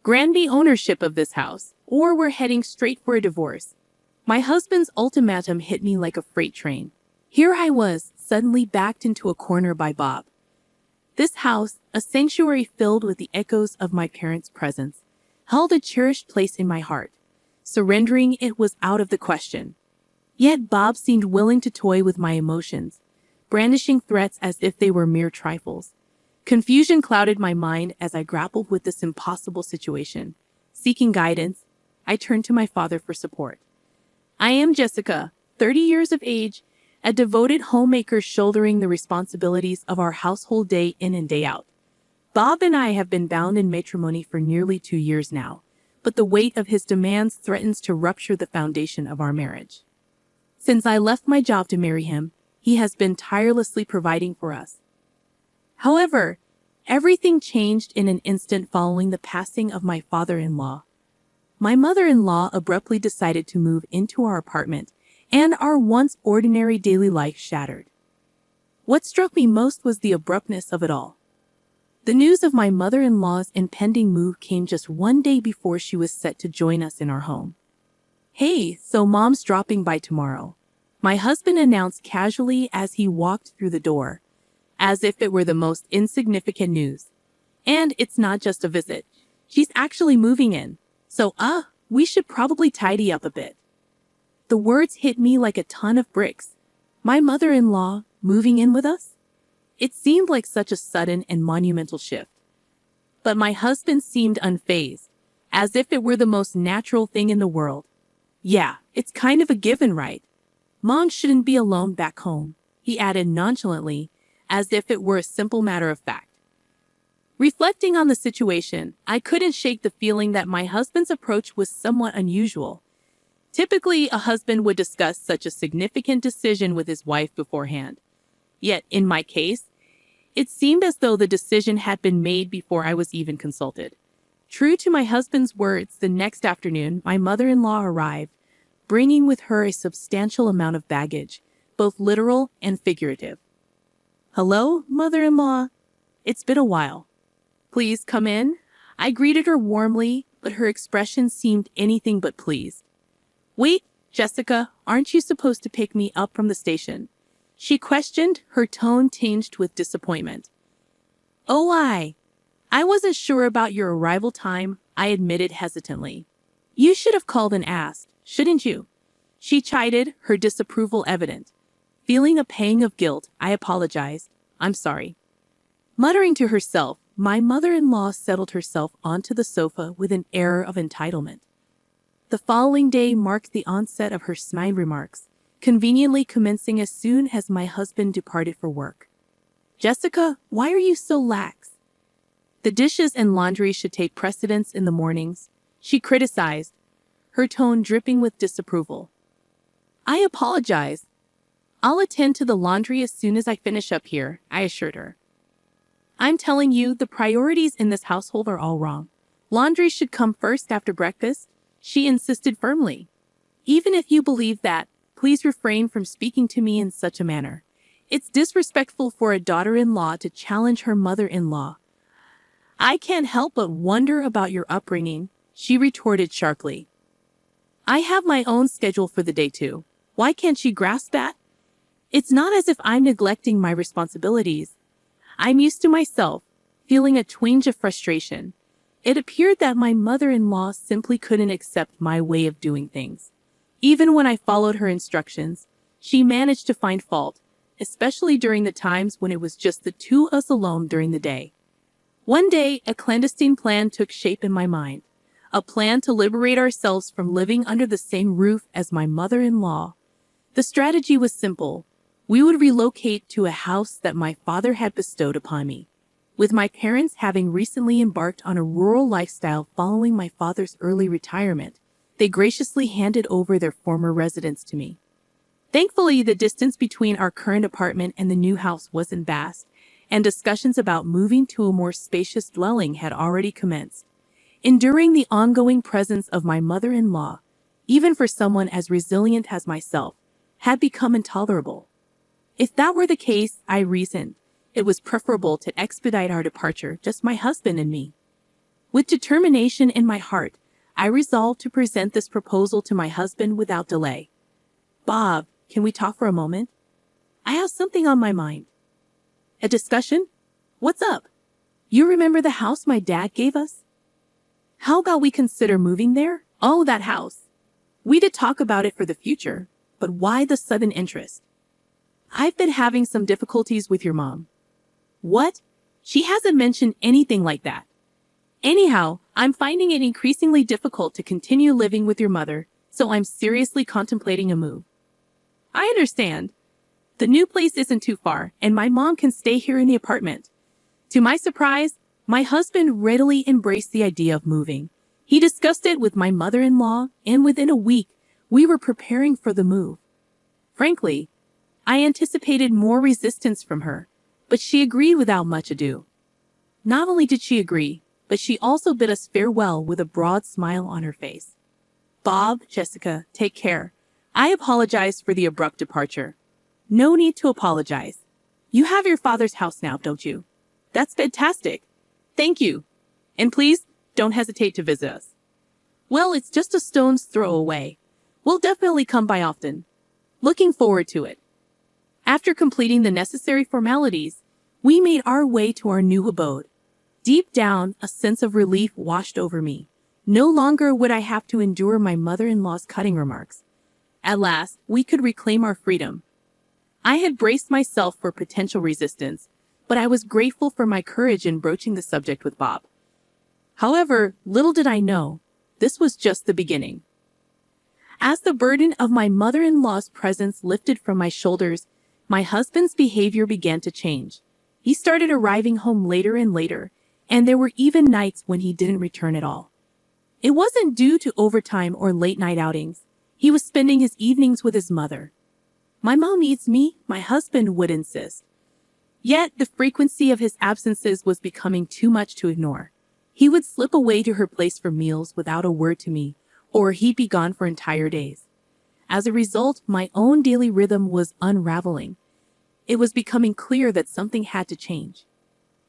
grant me ownership of this house, or we're heading straight for a divorce. My husband's ultimatum hit me like a freight train. Here I was, suddenly backed into a corner by Bob. This house, a sanctuary filled with the echoes of my parents' presence, held a cherished place in my heart. Surrendering it was out of the question. Yet Bob seemed willing to toy with my emotions, brandishing threats as if they were mere trifles. Confusion clouded my mind as I grappled with this impossible situation. Seeking guidance, I turned to my father for support. I am Jessica, 30 years of age, a devoted homemaker shouldering the responsibilities of our household day in and day out. Bob and I have been bound in matrimony for nearly 2 years now, but the weight of his demands threatens to rupture the foundation of our marriage. Since I left my job to marry him, he has been tirelessly providing for us. However, everything changed in an instant following the passing of my father-in-law. My mother-in-law abruptly decided to move into our apartment, and our once ordinary daily life shattered. What struck me most was the abruptness of it all. The news of my mother-in-law's impending move came just one day before she was set to join us in our home. "Hey, so Mom's dropping by tomorrow," my husband announced casually as he walked through the door, as if it were the most insignificant news. "And it's not just a visit. She's actually moving in. So, we should probably tidy up a bit." The words hit me like a ton of bricks. My mother-in-law moving in with us? It seemed like such a sudden and monumental shift. But my husband seemed unfazed, as if it were the most natural thing in the world. "Yeah, it's kind of a given, right? Mom shouldn't be alone back home," he added nonchalantly, as if it were a simple matter of fact. Reflecting on the situation, I couldn't shake the feeling that my husband's approach was somewhat unusual. Typically, a husband would discuss such a significant decision with his wife beforehand. Yet, in my case, it seemed as though the decision had been made before I was even consulted. True to my husband's words, the next afternoon, my mother-in-law arrived, bringing with her a substantial amount of baggage, both literal and figurative. "Hello, mother-in-law. It's been a while. Please come in." I greeted her warmly, but her expression seemed anything but pleased. "Wait, Jessica, aren't you supposed to pick me up from the station?" she questioned, her tone tinged with disappointment. "Oh, I wasn't sure about your arrival time," I admitted hesitantly. "You should have called and asked, shouldn't you?" she chided, her disapproval evident. Feeling a pang of guilt, I apologized. "I'm sorry." Muttering to herself, my mother-in-law settled herself onto the sofa with an air of entitlement. The following day marked the onset of her snide remarks, conveniently commencing as soon as my husband departed for work. "Jessica, why are you so lax? The dishes and laundry should take precedence in the mornings," she criticized, her tone dripping with disapproval. "I apologize. I'll attend to the laundry as soon as I finish up here," I assured her. "I'm telling you, the priorities in this household are all wrong. Laundry should come first after breakfast," she insisted firmly. "Even if you believe that, please refrain from speaking to me in such a manner. It's disrespectful for a daughter-in-law to challenge her mother-in-law." "I can't help but wonder about your upbringing," she retorted sharply. "I have my own schedule for the day too. Why can't you grasp that? It's not as if I'm neglecting my responsibilities. I'm used to myself, feeling a twinge of frustration. It appeared that my mother-in-law simply couldn't accept my way of doing things. Even when I followed her instructions, she managed to find fault, especially during the times when it was just the two of us alone during the day. One day, a clandestine plan took shape in my mind, a plan to liberate ourselves from living under the same roof as my mother-in-law. The strategy was simple. We would relocate to a house that my father had bestowed upon me. With my parents having recently embarked on a rural lifestyle following my father's early retirement, they graciously handed over their former residence to me. Thankfully, the distance between our current apartment and the new house wasn't vast, and discussions about moving to a more spacious dwelling had already commenced. Enduring the ongoing presence of my mother-in-law, even for someone as resilient as myself, had become intolerable. If that were the case, I reasoned, it was preferable to expedite our departure, just my husband and me. With determination in my heart, I resolved to present this proposal to my husband without delay. Bob, can we talk for a moment? I have something on my mind. A discussion? What's up? You remember the house my dad gave us? How about we consider moving there? Oh, that house. We did talk about it for the future, but why the sudden interest? I've been having some difficulties with your mom. What? She hasn't mentioned anything like that. Anyhow, I'm finding it increasingly difficult to continue living with your mother, so I'm seriously contemplating a move. I understand. The new place isn't too far, and my mom can stay here in the apartment. To my surprise, my husband readily embraced the idea of moving. He discussed it with my mother-in-law, and within a week, we were preparing for the move. Frankly, I anticipated more resistance from her, but she agreed without much ado. Not only did she agree, but she also bid us farewell with a broad smile on her face. Bob, Jessica, take care. I apologize for the abrupt departure. No need to apologize. You have your father's house now, don't you? That's fantastic. Thank you. And please, don't hesitate to visit us. Well, it's just a stone's throw away. We'll definitely come by often. Looking forward to it. After completing the necessary formalities, we made our way to our new abode. Deep down, a sense of relief washed over me. No longer would I have to endure my mother-in-law's cutting remarks. At last, we could reclaim our freedom. I had braced myself for potential resistance, but I was grateful for my courage in broaching the subject with Bob. However, little did I know, this was just the beginning. As the burden of my mother-in-law's presence lifted from my shoulders, my husband's behavior began to change. He started arriving home later and later, and there were even nights when he didn't return at all. It wasn't due to overtime or late-night outings. He was spending his evenings with his mother. My mom needs me, my husband would insist. Yet the frequency of his absences was becoming too much to ignore. He would slip away to her place for meals without a word to me, or he'd be gone for entire days. As a result, my own daily rhythm was unraveling. It was becoming clear that something had to change.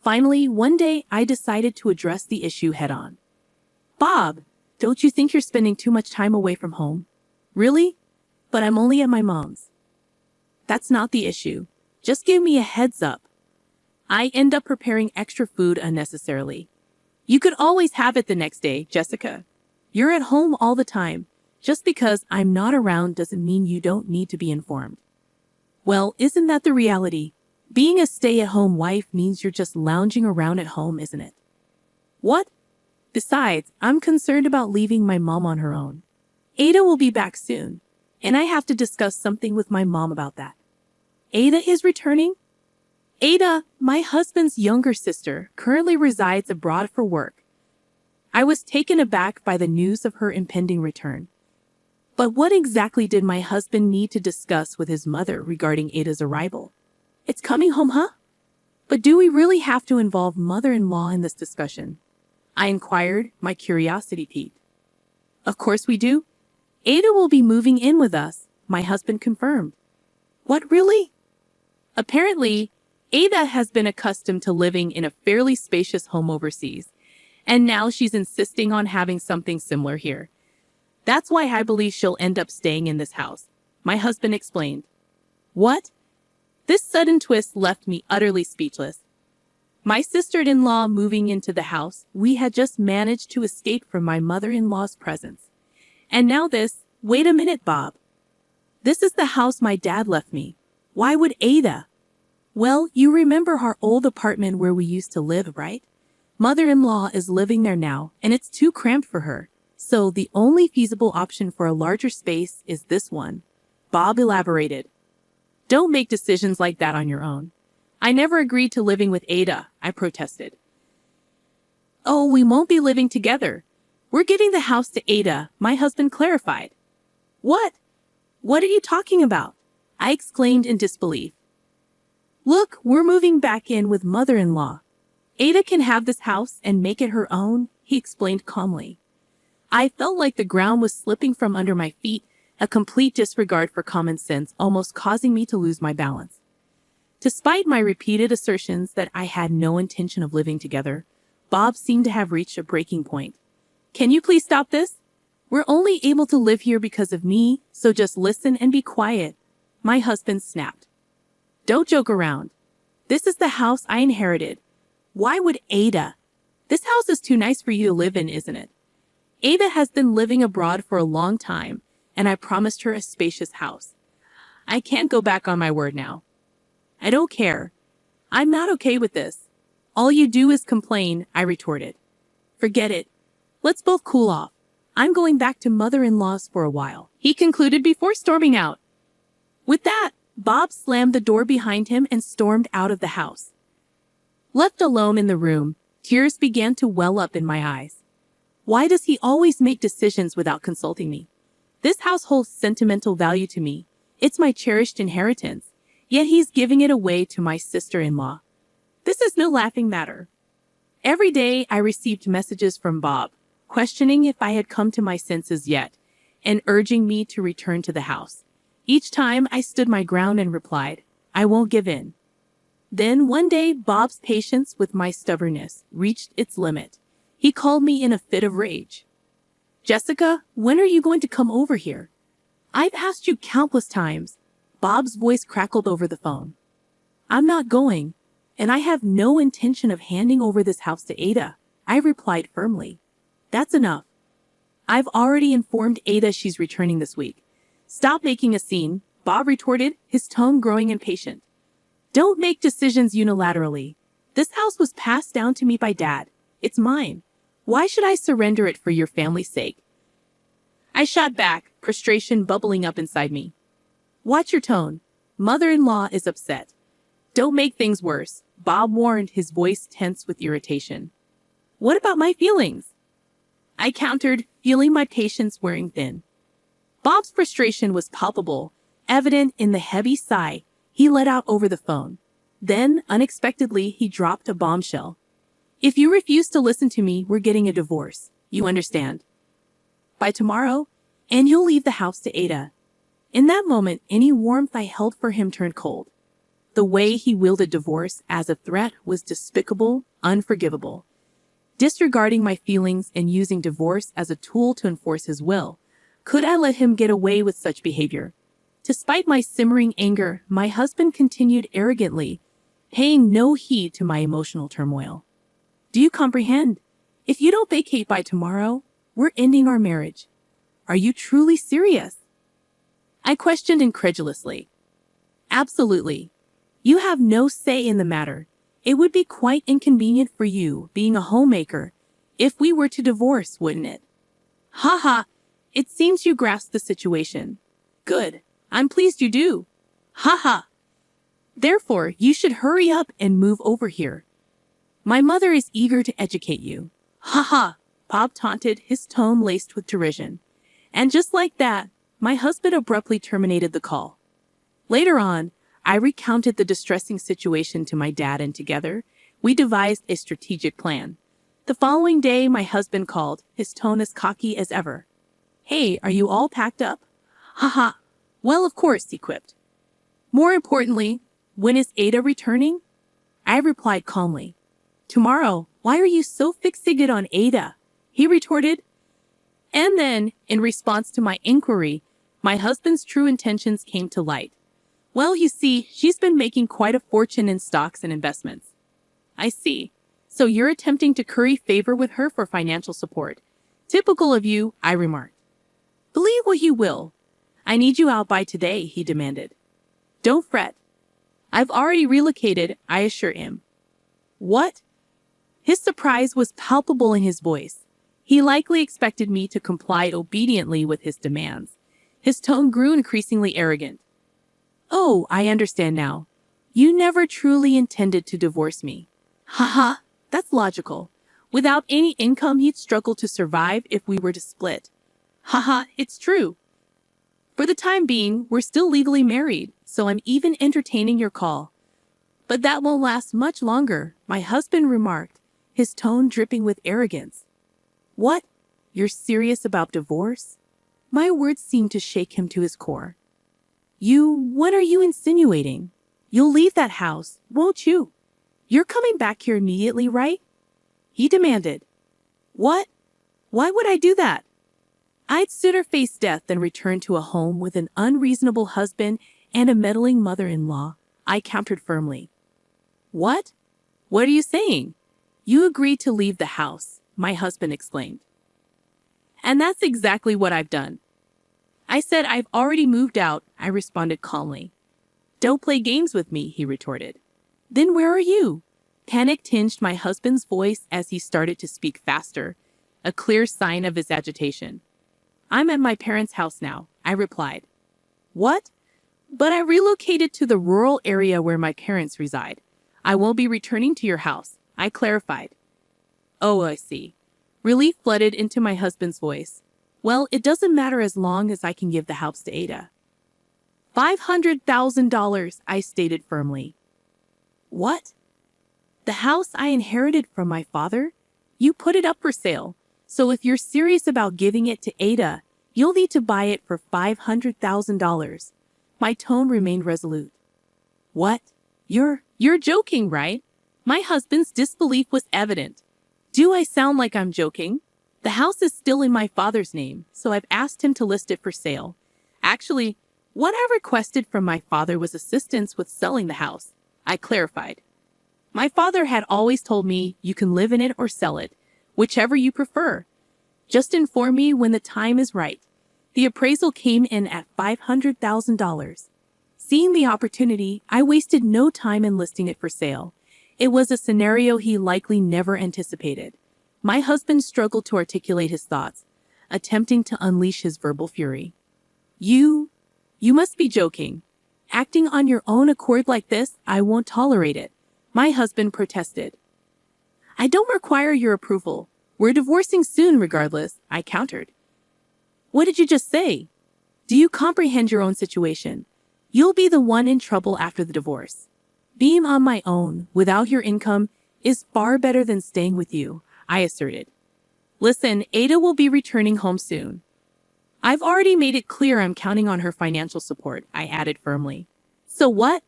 Finally, one day, I decided to address the issue head-on. Bob, don't you think you're spending too much time away from home? Really? But I'm only at my mom's. That's not the issue. Just give me a heads up. I end up preparing extra food unnecessarily. You could always have it the next day, Jessica. You're at home all the time. Just because I'm not around doesn't mean you don't need to be informed. Well, isn't that the reality? Being a stay-at-home wife means you're just lounging around at home, isn't it? What? Besides, I'm concerned about leaving my mom on her own. Ada will be back soon, and I have to discuss something with my mom about that. Ada is returning? Ada, my husband's younger sister, currently resides abroad for work. I was taken aback by the news of her impending return. But what exactly did my husband need to discuss with his mother regarding Ada's arrival? It's coming home, huh? But do we really have to involve mother-in-law in this discussion? I inquired, my curiosity piqued. Of course we do. Ada will be moving in with us, my husband confirmed. What, really? Apparently, Ada has been accustomed to living in a fairly spacious home overseas, and now she's insisting on having something similar here. That's why I believe she'll end up staying in this house, my husband explained. What? This sudden twist left me utterly speechless. My sister-in-law moving into the house, we had just managed to escape from my mother-in-law's presence. And now this, wait a minute, Bob. This is the house my dad left me. Why would Ada? Well, you remember our old apartment where we used to live, right? Mother-in-law is living there now, and it's too cramped for her. So the only feasible option for a larger space is this one, Bob elaborated. Don't make decisions like that on your own. I never agreed to living with Ada, I protested. Oh, we won't be living together. We're giving the house to Ada, my husband clarified. What? What are you talking about? I exclaimed in disbelief. Look, we're moving back in with mother-in-law. Ada can have this house and make it her own, he explained calmly. I felt like the ground was slipping from under my feet, a complete disregard for common sense almost causing me to lose my balance. Despite my repeated assertions that I had no intention of living together, Bob seemed to have reached a breaking point. Can you please stop this? We're only able to live here because of me, so just listen and be quiet. My husband snapped. Don't joke around. This is the house I inherited. Why would Ada? This house is too nice for you to live in, isn't it? Ada has been living abroad for a long time, and I promised her a spacious house. I can't go back on my word now. I don't care. I'm not okay with this. All you do is complain, I retorted. Forget it. Let's both cool off. I'm going back to mother-in-law's for a while, he concluded before storming out. With that, Bob slammed the door behind him and stormed out of the house. Left alone in the room, tears began to well up in my eyes. Why does he always make decisions without consulting me? This house holds sentimental value to me. It's my cherished inheritance, yet he's giving it away to my sister-in-law. This is no laughing matter. Every day I received messages from Bob, questioning if I had come to my senses yet, and urging me to return to the house. Each time I stood my ground and replied, I won't give in. Then one day, Bob's patience with my stubbornness reached its limit. He called me in a fit of rage. Jessica, when are you going to come over here? I've asked you countless times. Bob's voice crackled over the phone. I'm not going, and I have no intention of handing over this house to Ada, I replied firmly. That's enough. I've already informed Ada she's returning this week. Stop making a scene, Bob retorted, his tone growing impatient. Don't make decisions unilaterally. This house was passed down to me by Dad. It's mine. Why should I surrender it for your family's sake? I shot back, frustration bubbling up inside me. Watch your tone. Mother-in-law is upset. Don't make things worse, Bob warned, his voice tense with irritation. What about my feelings? I countered, feeling my patience wearing thin. Bob's frustration was palpable, evident in the heavy sigh he let out over the phone. Then, unexpectedly, he dropped a bombshell. If you refuse to listen to me, we're getting a divorce. You understand? By tomorrow, and you'll leave the house to Ada. In that moment, any warmth I held for him turned cold. The way he wielded divorce as a threat was despicable, unforgivable. Disregarding my feelings and using divorce as a tool to enforce his will, could I let him get away with such behavior? Despite my simmering anger, my husband continued arrogantly, paying no heed to my emotional turmoil. Do you comprehend? If you don't vacate by tomorrow, we're ending our marriage. Are you truly serious? I questioned incredulously. Absolutely. You have no say in the matter. It would be quite inconvenient for you, being a homemaker, if we were to divorce, wouldn't it? Ha ha! It seems you grasp the situation. Good. I'm pleased you do. Ha ha! Therefore, you should hurry up and move over here. My mother is eager to educate you. Ha ha! Bob taunted, his tone laced with derision. And just like that, my husband abruptly terminated the call. Later on, I recounted the distressing situation to my dad, and together, we devised a strategic plan. The following day, my husband called, his tone as cocky as ever. Hey, are you all packed up? Ha ha! Well, of course, he quipped. More importantly, when is Ada returning? I replied calmly. Tomorrow. Why are you so fixated on Ada? He retorted. And then, in response to my inquiry, my husband's true intentions came to light. Well, you see, she's been making quite a fortune in stocks and investments. I see. So you're attempting to curry favor with her for financial support. Typical of you, I remarked. Believe what you will. I need you out by today, he demanded. Don't fret. I've already relocated, I assure him. What? His surprise was palpable in his voice. He likely expected me to comply obediently with his demands. His tone grew increasingly arrogant. Oh, I understand now. You never truly intended to divorce me. Ha ha, that's logical. Without any income, you'd struggle to survive if we were to split. Ha ha, it's true. For the time being, we're still legally married, so I'm even entertaining your call. But that won't last much longer, my husband remarked, his tone dripping with arrogance. What? You're serious about divorce? My words seemed to shake him to his core. What are you insinuating? You'll leave that house, won't you? You're coming back here immediately, right? he demanded. What? Why would I do that? I'd sooner face death than return to a home with an unreasonable husband and a meddling mother-in-law, I countered firmly. What? What are you saying? You agreed to leave the house, my husband exclaimed. And that's exactly what I've done. I said I've already moved out, I responded calmly. Don't play games with me, he retorted. Then where are you? Panic tinged my husband's voice as he started to speak faster, a clear sign of his agitation. I'm at my parents' house now, I replied. What? But I relocated to the rural area where my parents reside. I won't be returning to your house, I clarified. Oh, I see. Relief flooded into my husband's voice. Well, it doesn't matter as long as I can give the house to Ada. $500,000, I stated firmly. What? The house I inherited from my father? You put it up for sale, so if you're serious about giving it to Ada, you'll need to buy it for $500,000. My tone remained resolute. What? You're joking, right? My husband's disbelief was evident. Do I sound like I'm joking? The house is still in my father's name, so I've asked him to list it for sale. Actually, what I requested from my father was assistance with selling the house, I clarified. My father had always told me you can live in it or sell it, whichever you prefer. Just inform me when the time is right. The appraisal came in at $500,000. Seeing the opportunity, I wasted no time in listing it for sale. It was a scenario he likely never anticipated. My husband struggled to articulate his thoughts, attempting to unleash his verbal fury. You must be joking. Acting on your own accord like this, I won't tolerate it, my husband protested. I don't require your approval. We're divorcing soon regardless, I countered. What did you just say? Do you comprehend your own situation? You'll be the one in trouble after the divorce. Being on my own, without your income, is far better than staying with you, I asserted. Listen, Ada will be returning home soon. I've already made it clear I'm counting on her financial support, I added firmly. So what?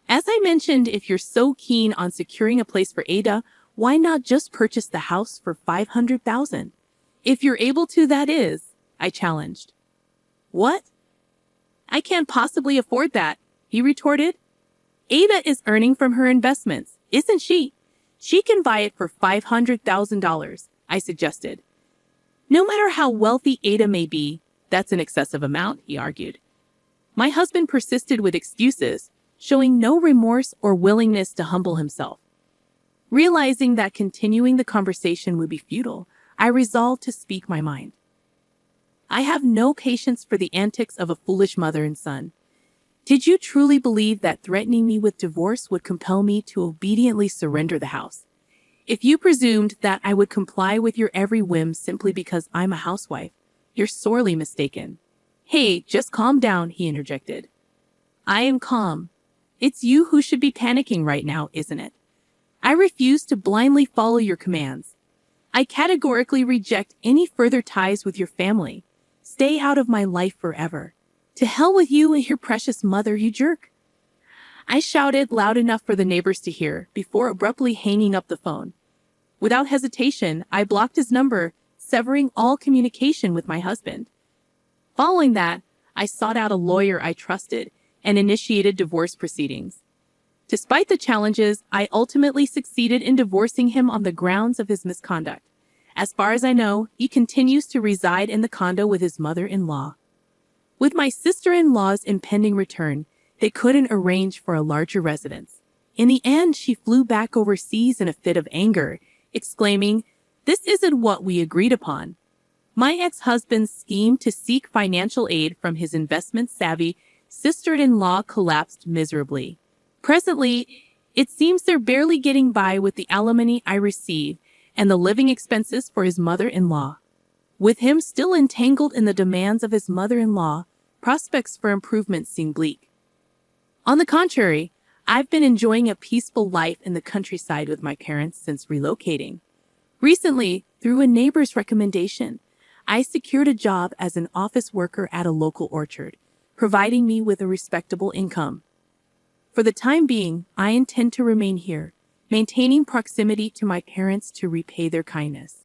As I mentioned, if you're so keen on securing a place for Ada, why not just purchase the house for $500,000? If you're able to, that is, I challenged. What? I can't possibly afford that, he retorted. Ada is earning from her investments, isn't she? She can buy it for $500,000, I suggested. No matter how wealthy Ada may be, that's an excessive amount, he argued. My husband persisted with excuses, showing no remorse or willingness to humble himself. Realizing that continuing the conversation would be futile, I resolved to speak my mind. I have no patience for the antics of a foolish mother and son. Did you truly believe that threatening me with divorce would compel me to obediently surrender the house? If you presumed that I would comply with your every whim simply because I'm a housewife, you're sorely mistaken. Hey, just calm down, he interjected. I am calm. It's you who should be panicking right now, isn't it? I refuse to blindly follow your commands. I categorically reject any further ties with your family. Stay out of my life forever. To hell with you and your precious mother, you jerk. I shouted loud enough for the neighbors to hear before abruptly hanging up the phone. Without hesitation, I blocked his number, severing all communication with my husband. Following that, I sought out a lawyer I trusted and initiated divorce proceedings. Despite the challenges, I ultimately succeeded in divorcing him on the grounds of his misconduct. As far as I know, he continues to reside in the condo with his mother-in-law. With my sister-in-law's impending return, they couldn't arrange for a larger residence. In the end, she flew back overseas in a fit of anger, exclaiming, "This isn't what we agreed upon." My ex-husband's scheme to seek financial aid from his investment-savvy sister-in-law collapsed miserably. Presently, it seems they're barely getting by with the alimony I receive and the living expenses for his mother-in-law. With him still entangled in the demands of his mother-in-law, prospects for improvement seem bleak. On the contrary, I've been enjoying a peaceful life in the countryside with my parents since relocating. Recently, through a neighbor's recommendation, I secured a job as an office worker at a local orchard, providing me with a respectable income. For the time being, I intend to remain here, maintaining proximity to my parents to repay their kindness.